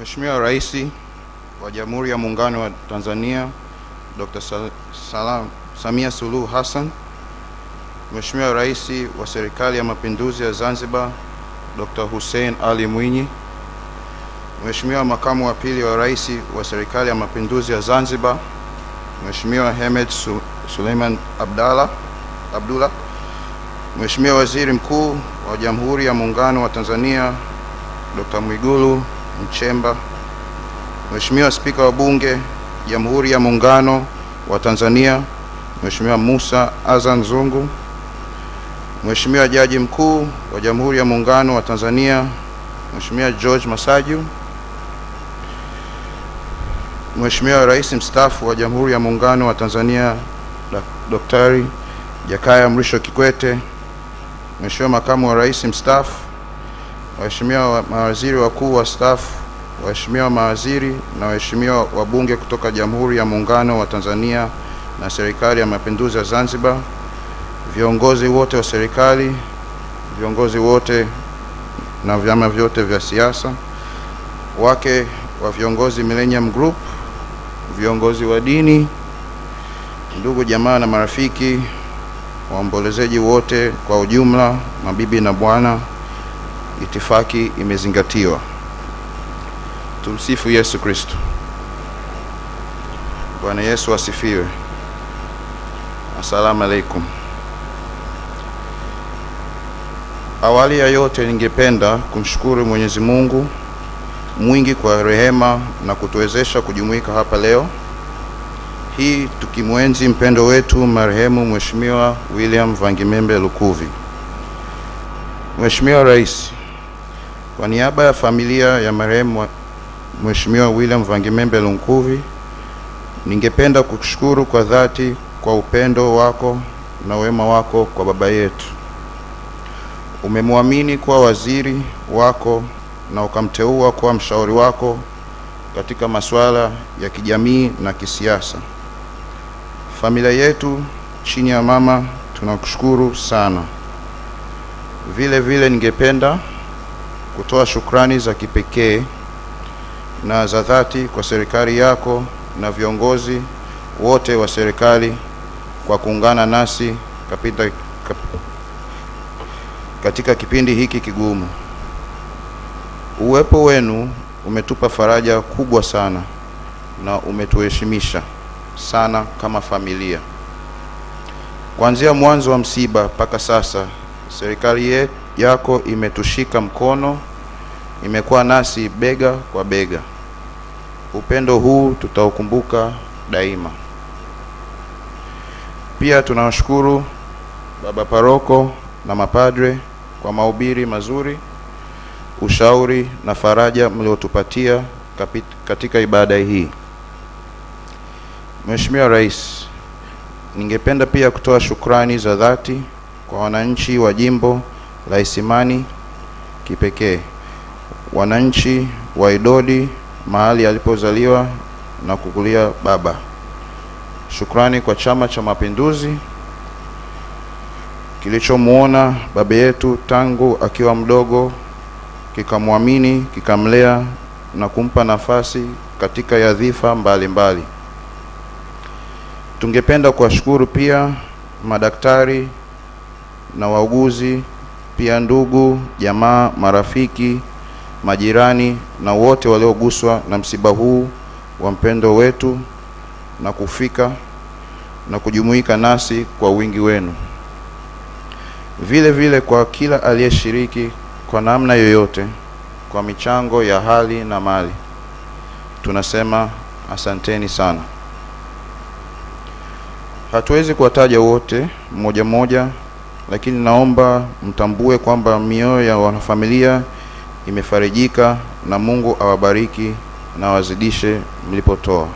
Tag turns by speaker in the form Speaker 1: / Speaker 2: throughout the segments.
Speaker 1: Mheshimiwa Rais wa Jamhuri ya Muungano wa Tanzania Dr. Samia Suluhu Hassan, Mheshimiwa Rais wa Serikali ya Mapinduzi ya Zanzibar Dr. Hussein Ali Mwinyi, Mheshimiwa Makamu wa Pili wa Rais wa Serikali ya Mapinduzi ya Zanzibar Mheshimiwa Hemed Suleiman Abdullah, Mheshimiwa Waziri Mkuu wa Jamhuri ya Muungano wa Tanzania Dr. Mwigulu Nchemba, Mheshimiwa Spika wa Bunge Jamhuri ya Muungano wa Tanzania Mheshimiwa Musa Azan Zungu, Mheshimiwa Jaji Mkuu wa Jamhuri ya Muungano wa Tanzania Mheshimiwa George Masaju, Mheshimiwa Rais Mstaafu wa Jamhuri ya Muungano wa Tanzania Daktari Jakaya Mrisho Kikwete, Mheshimiwa Makamu wa Rais Mstaafu, waheshimiwa mawaziri wakuu wastaafu, waheshimiwa mawaziri na waheshimiwa wabunge kutoka Jamhuri ya Muungano wa Tanzania na Serikali ya Mapinduzi ya Zanzibar, viongozi wote wa serikali, viongozi wote na vyama vyote vya siasa, wake wa viongozi Millennium Group, viongozi wa dini, ndugu jamaa na marafiki, waombolezaji wote kwa ujumla, mabibi na bwana, itifaki imezingatiwa. Tumsifu Yesu Kristo. Bwana Yesu asifiwe. Asalamu alaikum. Awali ya yote ningependa kumshukuru Mwenyezi Mungu mwingi kwa rehema na kutuwezesha kujumuika hapa leo hii tukimwenzi mpendo wetu marehemu Mheshimiwa William Vangimembe Lukuvi. Mheshimiwa Rais, kwa niaba ya familia ya marehemu Mheshimiwa William Vangimembe Lukuvi, ningependa kukushukuru kwa dhati kwa upendo wako na wema wako kwa baba yetu. Umemwamini kuwa waziri wako na ukamteua kuwa mshauri wako katika masuala ya kijamii na kisiasa. Familia yetu chini ya mama tunakushukuru sana. Vile vile ningependa kutoa shukrani za kipekee na za dhati kwa serikali yako na viongozi wote wa serikali kwa kuungana nasi katika kipindi hiki kigumu. Uwepo wenu umetupa faraja kubwa sana na umetuheshimisha sana kama familia. Kuanzia mwanzo wa msiba mpaka sasa, serikali yako imetushika mkono, imekuwa nasi bega kwa bega. Upendo huu tutaukumbuka daima. Pia tunawashukuru baba paroko na mapadre kwa mahubiri mazuri, ushauri na faraja mliotupatia katika ibada hii. Mheshimiwa Rais, ningependa pia kutoa shukrani za dhati kwa wananchi wa jimbo la Isimani kipekee, wananchi wa Idodi mahali alipozaliwa na kukulia baba. Shukrani kwa Chama cha Mapinduzi kilichomuona baba yetu tangu akiwa mdogo, kikamwamini, kikamlea na kumpa nafasi katika nyadhifa mbalimbali. Tungependa kuwashukuru pia madaktari na wauguzi, pia ndugu, jamaa, marafiki, majirani na wote walioguswa na msiba huu wa mpendo wetu na kufika na kujumuika nasi kwa wingi wenu. Vile vile kwa kila aliyeshiriki kwa namna yoyote kwa michango ya hali na mali, tunasema asanteni sana. Hatuwezi kuwataja wote mmoja mmoja, lakini naomba mtambue kwamba mioyo ya wanafamilia imefarijika na Mungu awabariki na wazidishe mlipotoa.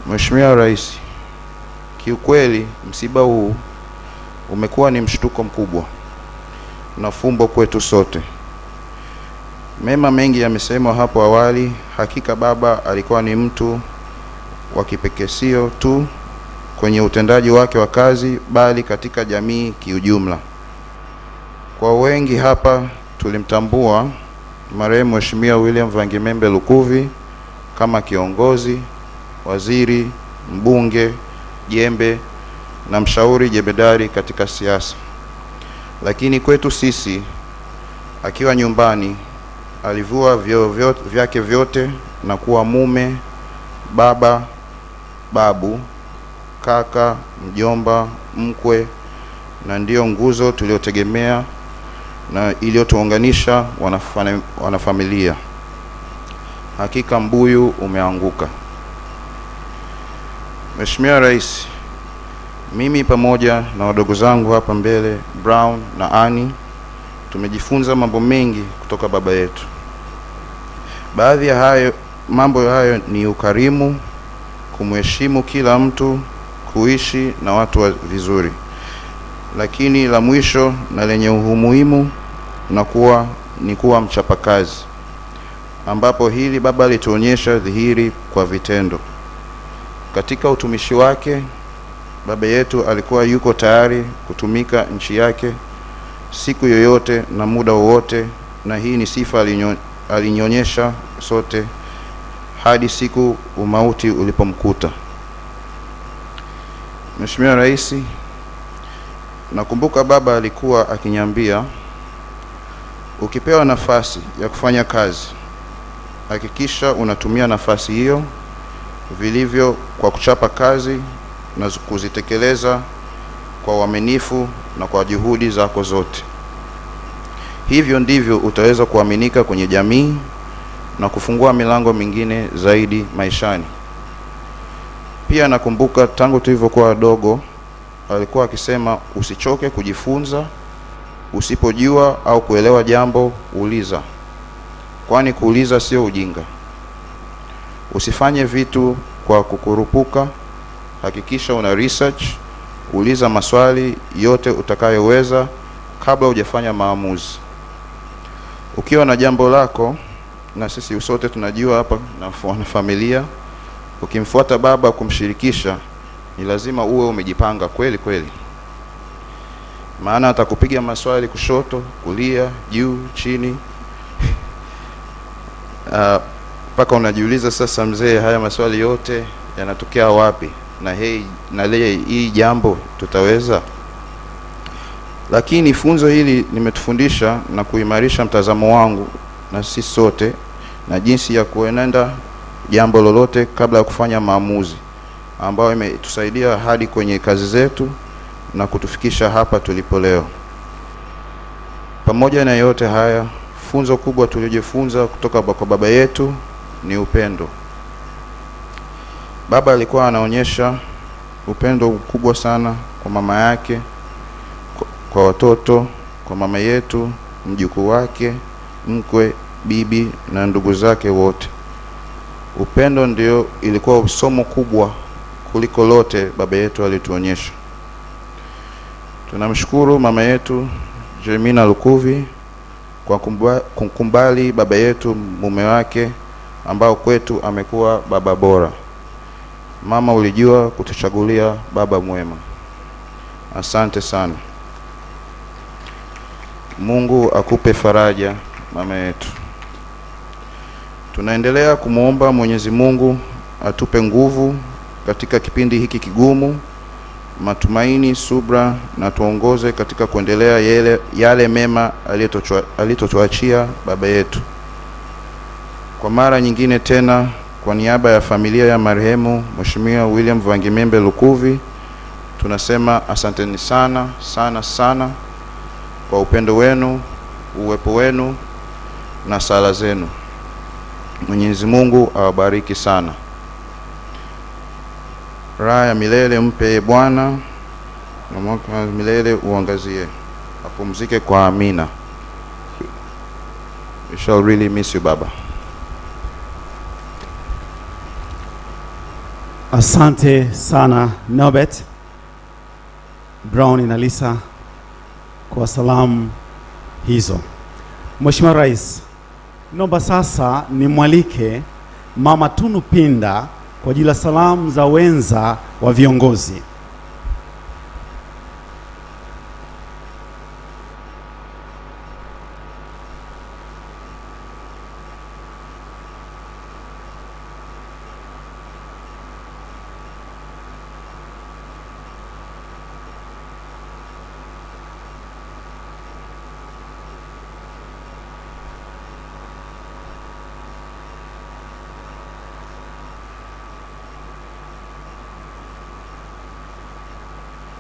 Speaker 1: Mheshimiwa Rais, kiukweli msiba huu umekuwa ni mshtuko mkubwa na fumbo kwetu sote. Mema mengi yamesemwa hapo awali. Hakika baba alikuwa ni mtu wa kipekee, sio tu kwenye utendaji wake wa kazi, bali katika jamii kiujumla. Kwa wengi hapa tulimtambua marehemu Mheshimiwa William Vangimembe Lukuvi kama kiongozi, waziri, mbunge, jembe na mshauri jemedari katika siasa. Lakini kwetu sisi, akiwa nyumbani, alivua vyeo vyake vyote na kuwa mume, baba, babu, kaka, mjomba, mkwe, na ndiyo nguzo tuliotegemea na iliyotuunganisha wanafamilia. Hakika mbuyu umeanguka. Mheshimiwa Rais, mimi pamoja na wadogo zangu hapa mbele, Brown na Annie, tumejifunza mambo mengi kutoka baba yetu. Baadhi ya mambo hayo ni ukarimu, kumheshimu kila mtu, kuishi na watu vizuri. Lakini la mwisho na lenye umuhimu ni kuwa mchapakazi, ambapo hili baba alituonyesha dhihiri kwa vitendo. Katika utumishi wake, baba yetu alikuwa yuko tayari kutumika nchi yake siku yoyote na muda wowote, na hii ni sifa alinyonyesha sote hadi siku umauti ulipomkuta. Mheshimiwa Rais, nakumbuka baba alikuwa akiniambia, ukipewa nafasi ya kufanya kazi, hakikisha unatumia nafasi hiyo vilivyo kwa kuchapa kazi na kuzitekeleza kwa uaminifu na kwa juhudi zako zote. Hivyo ndivyo utaweza kuaminika kwenye jamii na kufungua milango mingine zaidi maishani. Pia nakumbuka tangu tulivyokuwa wadogo, alikuwa akisema usichoke kujifunza, usipojua au kuelewa jambo uliza, kwani kuuliza sio ujinga. Usifanye vitu kwa kukurupuka, hakikisha una research, uliza maswali yote utakayoweza kabla hujafanya maamuzi. Ukiwa na jambo lako, na sisi sote tunajua hapa na familia, ukimfuata baba kumshirikisha, ni lazima uwe umejipanga kweli kweli. Maana atakupiga maswali kushoto, kulia, juu, chini. Paka unajiuliza sasa, mzee, haya maswali yote yanatokea wapi? Na hii jambo tutaweza? Lakini funzo hili limetufundisha na kuimarisha mtazamo wangu na sisi sote, na jinsi ya kuenenda jambo lolote kabla ya kufanya maamuzi, ambayo imetusaidia hadi kwenye kazi zetu na kutufikisha hapa tulipo leo. Pamoja na yote haya, funzo kubwa tuliojifunza kutoka kwa baba yetu ni upendo. Baba alikuwa anaonyesha upendo mkubwa sana kwa mama yake, kwa watoto, kwa mama yetu, mjukuu wake, mkwe, bibi na ndugu zake wote. Upendo ndio ilikuwa somo kubwa kuliko lote baba yetu alituonyesha. Tunamshukuru mama yetu Jermina Lukuvi kwa kumkubali baba yetu mume wake, ambao kwetu amekuwa baba bora. Mama, ulijua kutuchagulia baba mwema. Asante sana. Mungu akupe faraja mama yetu. Tunaendelea kumuomba Mwenyezi Mungu atupe nguvu katika kipindi hiki kigumu, matumaini, subra, na tuongoze katika kuendelea yale mema alitotuachia baba yetu. Kwa mara nyingine tena, kwa niaba ya familia ya marehemu Mheshimiwa William Vangimembe Lukuvi, tunasema asanteni sana sana sana kwa upendo wenu, uwepo wenu na sala zenu. Mwenyezi Mungu awabariki sana. Raha ya milele mpe Bwana, na mwanga wa milele uangazie. Apumzike kwa amina. We shall really miss you, Baba.
Speaker 2: Asante sana Norbert, Brown na Lisa kwa salamu hizo. Mheshimiwa Rais, naomba sasa nimwalike Mama Tunu Pinda kwa ajili ya salamu za wenza wa viongozi.